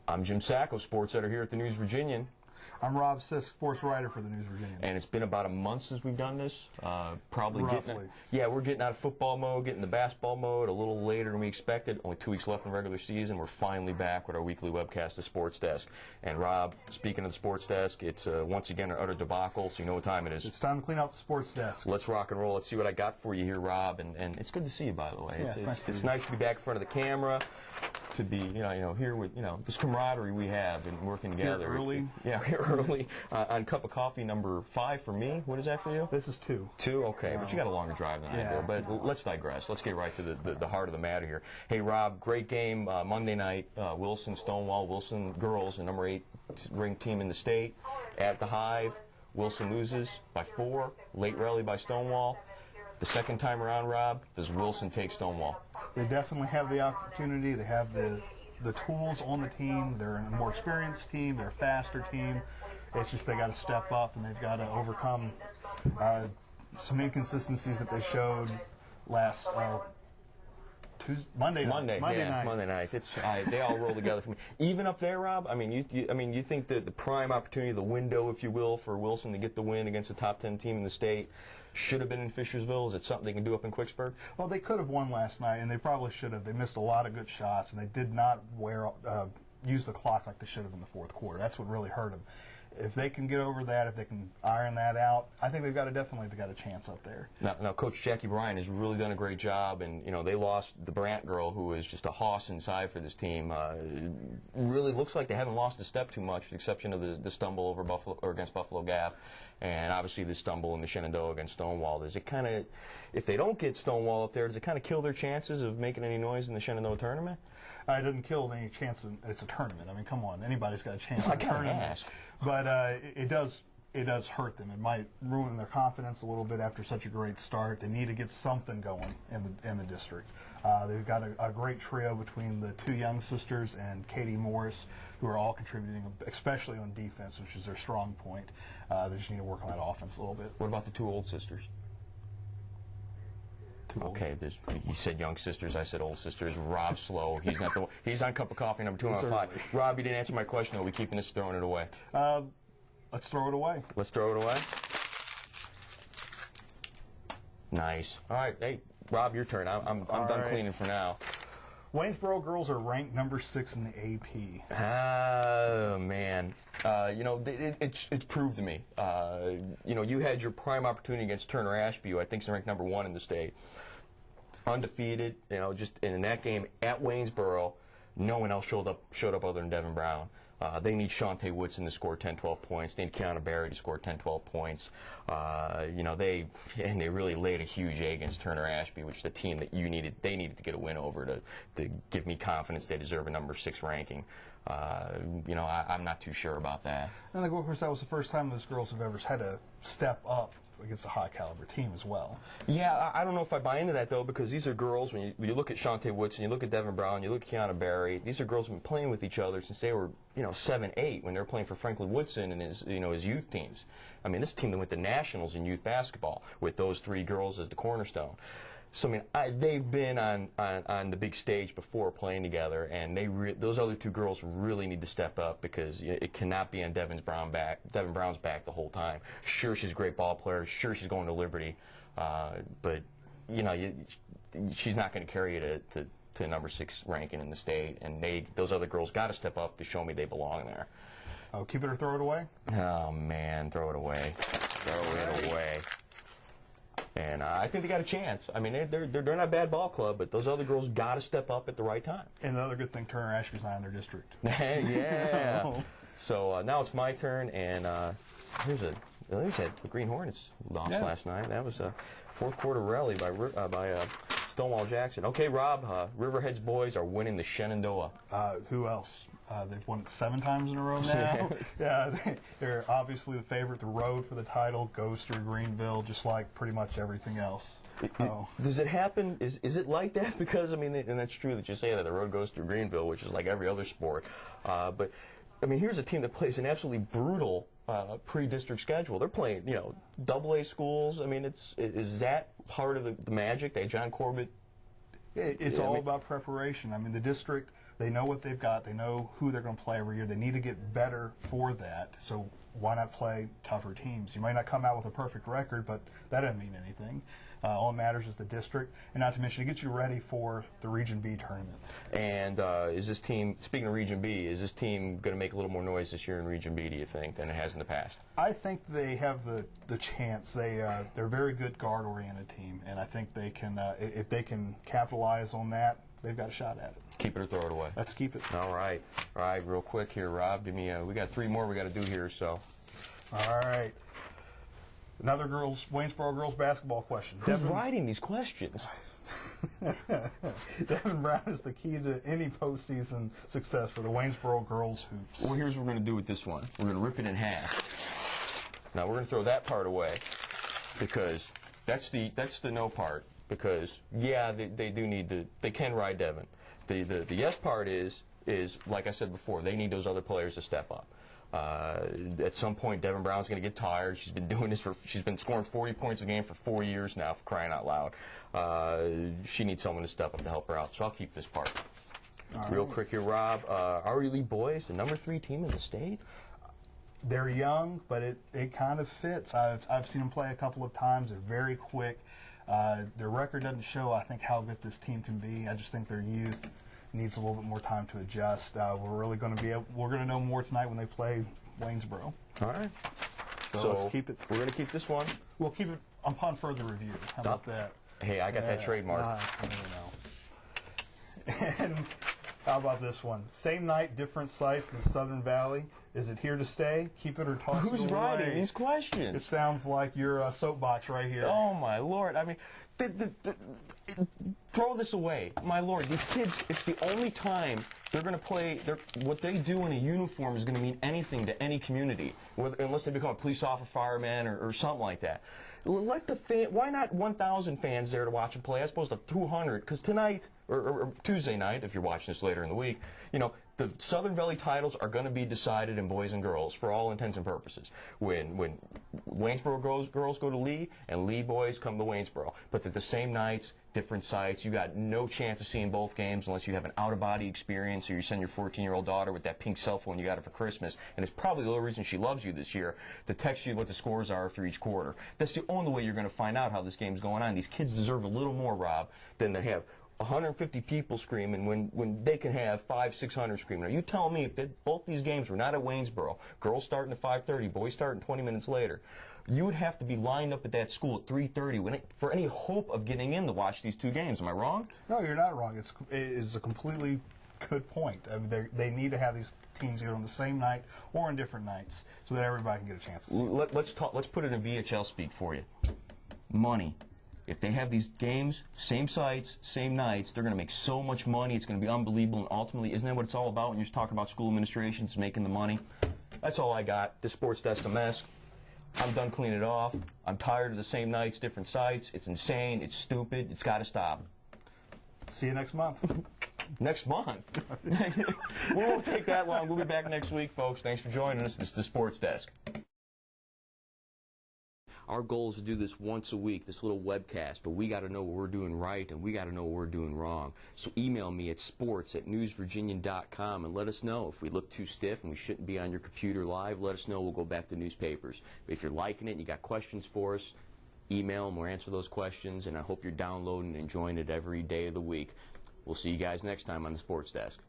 I'm Jim Sacco, sports editor here at the News Virginian. I'm Rob Sisk, sports writer for the News Virginian. And it's been about a month since we've done this. Probably Roughly. We're getting out of football mode, getting the basketball mode a little later than we expected. Only 2 weeks left in the regular season. We're finally back with our weekly webcast, The Sports Desk. And Rob, speaking of the Sports Desk, it's once again an utter debacle, so you know what time it is. It's time to clean out the sports desk. Let's rock and roll. Let's see what I got for you here, Rob. And it's good to see you, by the way. Yeah, it's nice to be back in front of the camera, to be here with this camaraderie we have and working together. Here early. Yeah, here early. On cup of coffee number 5 for me. What is that for you? This is 2. 2, okay. But you got a longer drive than I do. But let's digress. Let's get right to the heart of the matter here. Hey, Rob, great game Monday night. Wilson, Stonewall. Wilson girls, the number 8 ranked team in the state at the Hive. Wilson loses by 4. Late rally by Stonewall. The second time around, Rob, does Wilson take Stonewall? They definitely have the opportunity. They have the tools on the team. They're a more experienced team. They're a faster team. It's just they got to step up and they've got to overcome some inconsistencies that they showed last Monday night. It's they all roll together for me. Even up there, Rob. I mean, you think that the prime opportunity, the window, if you will, for Wilson to get the win against a top 10 team in the state should have been in Fishersville? Is it something they can do up in Quicksburg? Well, they could have won last night, and they probably should have. They missed a lot of good shots, and they did not use the clock like they should have in the fourth quarter. That's what really hurt them. If they can get over that, if they can iron that out, I think they've got a chance up there. Now, Coach Jackie Bryan has really done a great job, and they lost the Brandt girl, who is just a hoss inside for this team. Really looks like they haven't lost a step too much, with the exception of the stumble over against Buffalo Gap, and obviously the stumble in the Shenandoah against Stonewall. Does it kind of, if they don't get Stonewall up there, does it kind of kill their chances of making any noise in the Shenandoah tournament? It doesn't kill any chance. It's a tournament. I mean, come on, anybody's got a chance in a tournament. Ask. But it does hurt them. It might ruin their confidence a little bit after such a great start. They need to get something going in the district. They've got a great trio between the 2 young sisters and Katie Morris, who are all contributing, especially on defense, which is their strong point. They just need to work on that offense a little bit. What about the 2 old sisters? Okay, you said young sisters, I said old sisters. Rob Slow, he's not the he's on cup of coffee number 2 out of 5. Rob, you didn't answer my question. Are we keeping this, throwing it away? Let's throw it away. Let's throw it away. Nice. All right, hey, Rob, your turn. I'm done cleaning for now. Waynesboro girls are ranked number 6 in the AP. Oh, man. It's proved to me. You had your prime opportunity against Turner Ashby, who I think is ranked number 1 in the state. Undefeated, just in that game at Waynesboro, no one else showed up other than Devin Brown. They need Shantae Woodson to score 10, 12 points. They need Kiana Barry to score 10, 12 points. They really laid a huge egg against Turner Ashby, which is the team that they needed to get a win over to give me confidence they deserve a number 6 ranking. I'm not too sure about that. And of course, that was the first time those girls have ever had to step up against a high-caliber team as well. Yeah, I don't know if I buy into that, though, because these are girls, when you look at Shantae Woodson, you look at Devin Brown, you look at Kiana Barry, these are girls who have been playing with each other since they were, 7, 8, when they were playing for Franklin Woodson and his youth teams. I mean, this team that went to nationals in youth basketball with those 3 girls as the cornerstone. So, they've been on the big stage before playing together, and those other 2 girls really need to step up, because it cannot be on Devin Brown's back the whole time. Sure, she's a great ball player. Sure, she's going to Liberty, but she's not going to carry you to number 6 ranking in the state, and those other girls got to step up to show me they belong there. Oh, keep it or throw it away? Oh man, throw it away. Throw it away. And I think they got a chance. I mean, they're not a bad ball club, but those other girls got to step up at the right time. And the other good thing, Turner Ashby's not in their district. Yeah. No. So now it's my turn, and here's a Green Hornets lost last night. That was a fourth quarter rally by Stonewall Jackson. Okay, Rob, Riverhead's boys are winning the Shenandoah. Who else? They've won it 7 times in a row now. Yeah, they're obviously the favorite. The road for the title goes through Greenville, just like pretty much everything else. Does it happen? Is it like that? Because, and that's true that you say that the road goes through Greenville, which is like every other sport. But, here's a team that plays an absolutely brutal pre-district schedule. They're playing, AA schools. Is that part of the magic that John Corbett? It's all about preparation. The district They know what they've got. They know who they're going to play every year. They need to get better for that. So why not play tougher teams? You might not come out with a perfect record, but that doesn't mean anything. All that matters is the district, and not to mention, to get you ready for the Region B tournament. And is this team, speaking of Region B, is this team going to make a little more noise this year in Region B, do you think, than it has in the past? I think they have the chance. They're a very good guard-oriented team, and I think they can, if they can capitalize on that, they've got a shot at it. Keep it or throw it away. Let's keep it. All right, real quick here, Rob. Give me. We got 3 more we got to do here, so. All right. Another Waynesboro girls basketball question. Who's writing these questions? Devin Brown is the key to any postseason success for the Waynesboro girls hoops. Well, here's what we're going to do with this one. We're going to rip it in half. Now we're going to throw that part away because that's the no part. Because yeah, they do need to. They can ride Devin. The yes part is like I said before. They need those other players to step up. At some point, Devin Brown's going to get tired. She's been doing this she's been scoring 40 points a game for 4 years now, for crying out loud. She needs someone to step up to help her out. So I'll keep this part. Real quick here, Rob. RE Lee boys, the number 3 team in the state. They're young, but it kind of fits. I've seen them play a couple of times. They're very quick. Their record doesn't show, I think, how good this team can be. I just think their youth needs a little bit more time to adjust. We're really going to we're going to know more tonight when they play Waynesboro. All right. So let's keep it. We're going to keep this one. We'll keep it upon further review. How about that? Hey, I got that trademark. And how about this one? Same night, different sites in the Southern Valley. Is it here to stay? Keep it or toss it away? Who's writing these It questions? sounds like your soapbox right here. Oh, my Lord. I mean, throw this away. My Lord, these kids, it's the only time they're going to play, what they do in a uniform is going to mean anything to any community, unless they become a police officer, fireman, or something like that. Let the why not 1,000 fans there to watch them play as opposed to 200? Because tonight, or Tuesday night, if you're watching this later in the week, you know, the Southern Valley titles are going to be decided in boys and girls for all intents and purposes. When Waynesboro girls go to Lee and Lee boys come to Waynesboro, but at the same nights, different sites. You got no chance of seeing both games unless you have an out-of-body experience or you send your 14-year-old daughter with that pink cell phone you got her for Christmas, and it's probably the only reason she loves you this year, to text you what the scores are after each quarter. That's the only way you're going to find out how this game's going on. These kids deserve a little more, Rob, than to have 150 people screaming when they can have 500-600 screaming. Are you telling me if both these games were not at Waynesboro, girls starting at 5:30, boys starting 20 minutes later, you would have to be lined up at that school at 3:30 for any hope of getting in to watch these 2 games. Am I wrong? No, you're not wrong. It is a completely good point. I mean, they need to have these teams either on the same night or on different nights so that everybody can get a chance to see it. Let's put it in VHL speak for you. Money. If they have these games, same sites, same nights, they're going to make so much money. It's going to be unbelievable. And ultimately, isn't that what it's all about when you're talking about school administrations making the money? That's all I got. This sports desk a mess. I'm done cleaning it off. I'm tired of the same nights, different sites. It's insane. It's stupid. It's got to stop. See you next month. Next month? We won't take that long. We'll be back next week, folks. Thanks for joining us. This is the Sports Desk. Our goal is to do this once a week, this little webcast, but we got to know what we're doing right and we got to know what we're doing wrong. So email me at sports@newsvirginian.com and let us know if we look too stiff and we shouldn't be on your computer live. Let us know. We'll go back to newspapers. But if you're liking it and you got questions for us, email them. We'll answer those questions, and I hope you're downloading and enjoying it every day of the week. We'll see you guys next time on the Sports Desk.